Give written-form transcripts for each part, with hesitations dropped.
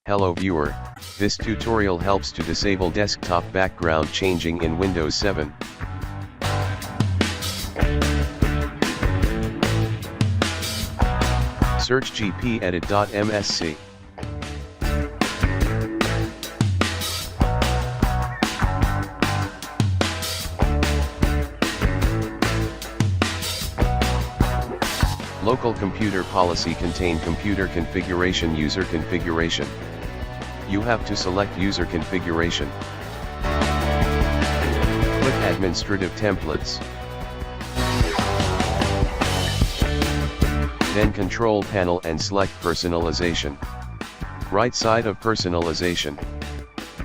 Hello viewer, this tutorial helps to disable desktop background changing in Windows 7. Search gpedit.msc. Local computer policy contain computer configuration user configuration. You have to select user configuration. Click administrative templates. Then control panel and select personalization. Right side of personalization.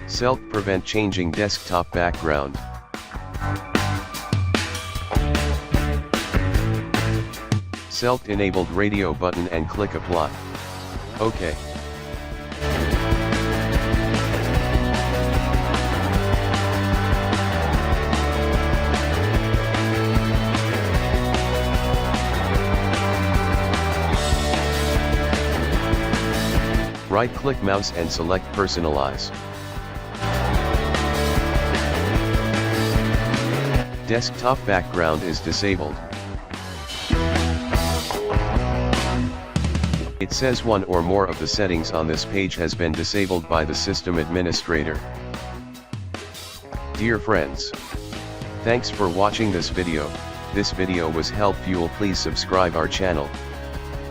Select prevent changing desktop background. Select enabled radio button and click apply. OK. Right-click mouse and select Personalize. Desktop background is disabled. It says one or more of the settings on this page has been disabled by the system administrator. Dear friends, thanks for watching this video. This video was helpful. Please subscribe our channel.